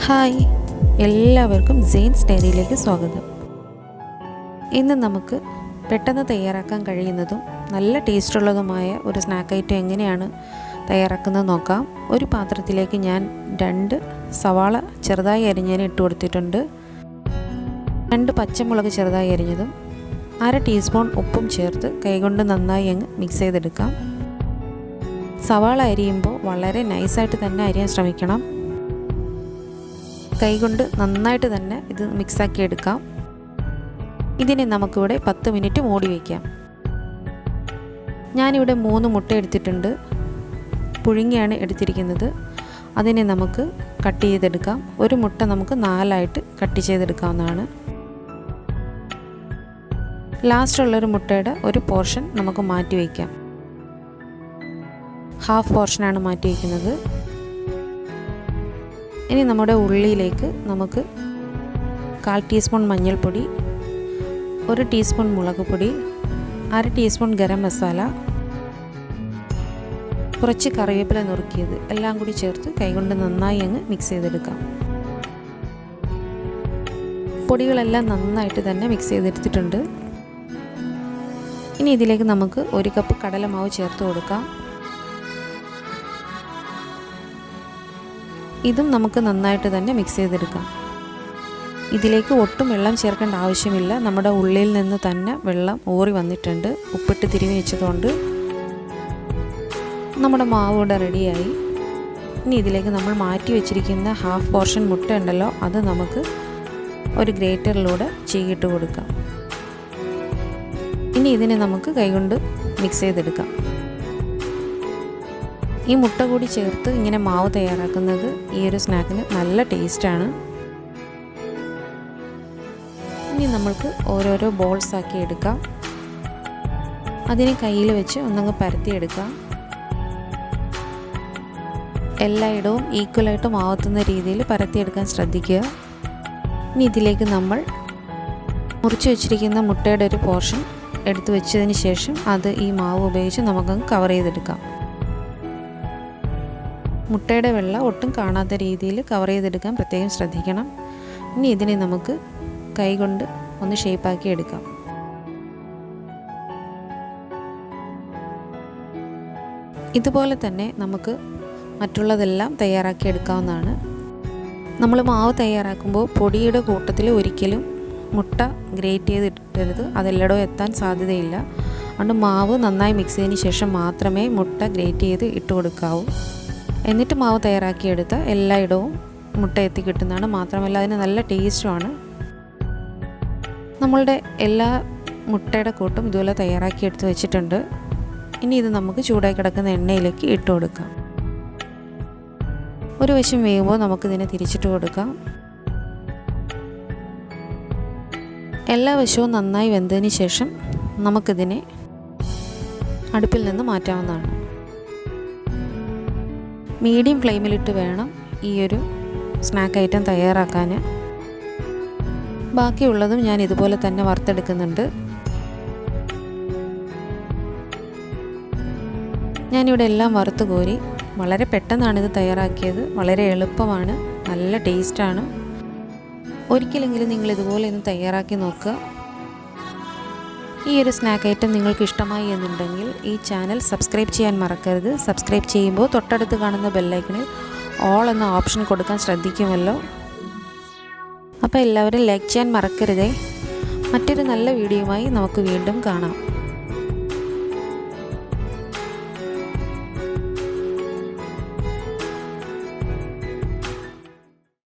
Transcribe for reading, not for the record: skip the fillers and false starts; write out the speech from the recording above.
Hi, എല്ലാവർക്കും saints ഡയറിയിലേക്ക് സ്വാഗതം. ഇന്ന് നമുക്ക് പെട്ടെന്ന് തയ്യാറാക്കാൻ കഴിയുന്നതും നല്ല ടേസ്റ്റുള്ളതുമായ ഒരു സ്നാക്ക് ഐറ്റം എങ്ങനെയാണ് തയ്യാറാക്കുന്നത് നോക്കാം. ഒരു പാത്രത്തിലേക്ക് ഞാൻ 2 സവാള ചെറുതായി അരിഞ്ഞതിന് ഇട്ട് കൊടുത്തിട്ടുണ്ട്. 2 പച്ചമുളക് ചെറുതായി അരിഞ്ഞതും 1/2 ടീസ്പൂൺ ഉപ്പും ചേർത്ത് കൈകൊണ്ട് നന്നായി അങ്ങ് മിക്സ് ചെയ്തെടുക്കാം. സവാള അരിയുമ്പോൾ വളരെ നൈസായിട്ട് തന്നെ അരിയാൻ ശ്രമിക്കണം. കൈകൊണ്ട് നന്നായിട്ട് തന്നെ ഇത് മിക്സാക്കി എടുക്കാം. ഇതിനെ നമുക്കിവിടെ 10 മിനിറ്റ് മൂടി വയ്ക്കാം. ഞാനിവിടെ 3 മുട്ട എടുത്തിട്ടുണ്ട്. പുഴുങ്ങിയാണ് എടുത്തിരിക്കുന്നത്. അതിനെ നമുക്ക് കട്ട് ചെയ്തെടുക്കാം. ഒരു മുട്ട നമുക്ക് 4ആയിട്ട് കട്ട് ചെയ്തെടുക്കാവുന്നതാണ്. ലാസ്റ്റുള്ളൊരു മുട്ടയുടെ ഒരു പോർഷൻ നമുക്ക് മാറ്റി വയ്ക്കാം. ഹാഫ് പോർഷനാണ് മാറ്റി വയ്ക്കുന്നത്. ഇനി നമ്മുടെ ഉള്ളിയിലേക്ക് നമുക്ക് 1/4 ടീസ്പൂൺ മഞ്ഞൾപ്പൊടി, 1 ടീസ്പൂൺ മുളക് പൊടി, 1/2 ടീസ്പൂൺ ഗരം മസാല, കുറച്ച് കറിവേപ്പില നുറുക്കിയത് എല്ലാം കൂടി ചേർത്ത് കൈകൊണ്ട് നന്നായി അങ്ങ് മിക്സ് ചെയ്തെടുക്കാം. പൊടികളെല്ലാം നന്നായിട്ട് തന്നെ മിക്സ് ചെയ്തെടുത്തിട്ടുണ്ട്. ഇനി ഇതിലേക്ക് നമുക്ക് 1 കപ്പ് കടലമാവ് ചേർത്ത് കൊടുക്കാം. ഇതും നമുക്ക് നന്നായിട്ട് തന്നെ മിക്സ് ചെയ്തെടുക്കാം. ഇതിലേക്ക് ഒട്ടും വെള്ളം ചേർക്കേണ്ട ആവശ്യമില്ല. നമ്മുടെ ഉള്ളിൽ നിന്ന് തന്നെ വെള്ളം ഊറി വന്നിട്ടുണ്ട്. ഉപ്പിട്ട് തിരുമ്മി വെച്ചതുകൊണ്ട് നമ്മുടെ മാവ് ഇവിടെ റെഡിയായി. ഇനി ഇതിലേക്ക് നമ്മൾ മാറ്റി വെച്ചിരിക്കുന്ന ഹാഫ് പോർഷൻ മുട്ട ഉണ്ടല്ലോ, അത് നമുക്ക് ഒരു ഗ്രേറ്ററിലൂടെ ചീകിട്ട് കൊടുക്കാം. ഇനി ഇതിനെ നമുക്ക് കൈകൊണ്ട് മിക്സ് ചെയ്തെടുക്കാം. ഈ മുട്ട കൂടി ചേർത്ത് ഇങ്ങനെ മാവ് തയ്യാറാക്കുന്നത് ഈ ഒരു സ്നാക്കിന് നല്ല ടേസ്റ്റാണ്. ഇനി നമ്മൾക്ക് ഓരോരോ ബോൾസ് ആക്കി എടുക്കാം. അതിനെ കയ്യിൽ വെച്ച് ഒന്നങ്ങ് പരത്തിയെടുക്കാം. എല്ലായിടവും ഈക്വലായിട്ട് മാവത്തുന്ന രീതിയിൽ പരത്തിയെടുക്കാൻ ശ്രദ്ധിക്കുക. ഇനി ഇതിലേക്ക് നമ്മൾ മുറിച്ച് വെച്ചിരിക്കുന്ന മുട്ടയുടെ ഒരു പോർഷൻ എടുത്തു വെച്ചതിന് ശേഷം അത് ഈ മാവ് ഉപയോഗിച്ച് നമുക്കങ്ങ് കവർ ചെയ്തെടുക്കാം. മുട്ടയുടെ വെള്ള ഒട്ടും കാണാത്ത രീതിയിൽ കവർ ചെയ്തെടുക്കാൻ പ്രത്യേകം ശ്രദ്ധിക്കണം. ഇനി ഇതിനെ നമുക്ക് കൈകൊണ്ട് ഒന്ന് ഷേപ്പാക്കി എടുക്കാം. ഇതുപോലെ തന്നെ നമുക്ക് മറ്റുള്ളതെല്ലാം തയ്യാറാക്കി എടുക്കാവുന്നതാണ്. നമ്മൾ മാവ് തയ്യാറാക്കുമ്പോൾ പൊടിയുടെ കൂട്ടത്തിൽ ഒരിക്കലും മുട്ട ഗ്രേറ്റ് ചെയ്തിട്ടരുത്. അതെല്ലായിടവും എത്താൻ സാധ്യതയില്ല. അതുകൊണ്ട് മാവ് നന്നായി മിക്സ് ചെയ്തതിന് ശേഷം മാത്രമേ മുട്ട ഗ്രേറ്റ് ചെയ്ത് ഇട്ട് കൊടുക്കാവൂ. എന്നിട്ട് മാവ് തയ്യാറാക്കിയെടുത്ത് എല്ലായിടവും മുട്ട എത്തി കിട്ടുന്നതാണ്. മാത്രമല്ല അതിന് നല്ല ടേസ്റ്റുമാണ്. നമ്മളുടെ എല്ലാ മുട്ടയുടെ കൂട്ടും ഇതുപോലെ തയ്യാറാക്കി എടുത്ത് വെച്ചിട്ടുണ്ട്. ഇനി ഇത് നമുക്ക് ചൂടായി കിടക്കുന്ന എണ്ണയിലേക്ക് ഇട്ട് കൊടുക്കാം. ഒരു വശം വേകുമ്പോൾ നമുക്കിതിനെ തിരിച്ചിട്ട് കൊടുക്കാം. എല്ലാ വശവും നന്നായി വെന്തതിന് ശേഷം നമുക്കിതിനെ അടുപ്പിൽ നിന്ന് മാറ്റാവുന്നതാണ്. മീഡിയം ഫ്ലെയിമിലിട്ട് വേണം ഈ ഒരു സ്നാക്ക് ഐറ്റം തയ്യാറാക്കാൻ. ബാക്കിയുള്ളതും ഞാൻ ഇതുപോലെ തന്നെ വറുത്തെടുക്കുന്നുണ്ട്. ഞാനിവിടെ എല്ലാം വറുത്ത് കോരി. വളരെ പെട്ടെന്നാണിത് തയ്യാറാക്കിയത്. വളരെ എളുപ്പമാണ്, നല്ല ടേസ്റ്റാണ്. ഒരിക്കലെങ്കിലും നിങ്ങൾ ഇതുപോലെ ഒന്ന് തയ്യാറാക്കി നോക്കുക. ഈ ഒരു സ്നാക്ക് ഐറ്റം നിങ്ങൾക്ക് ഇഷ്ടമായി എന്നുണ്ടെങ്കിൽ ഈ ചാനൽ സബ്സ്ക്രൈബ് ചെയ്യാൻ മറക്കരുത്. സബ്സ്ക്രൈബ് ചെയ്യുമ്പോൾ തൊട്ടടുത്ത് കാണുന്ന ബെല്ലൈക്കണിൽ ഓൾ എന്ന ഓപ്ഷൻ കൊടുക്കാൻ ശ്രദ്ധിക്കുമല്ലോ. അപ്പോൾ എല്ലാവരും ലൈക്ക് ചെയ്യാൻ മറക്കരുതേ. മറ്റൊരു നല്ല വീഡിയോയുമായി നമുക്ക് വീണ്ടും കാണാം.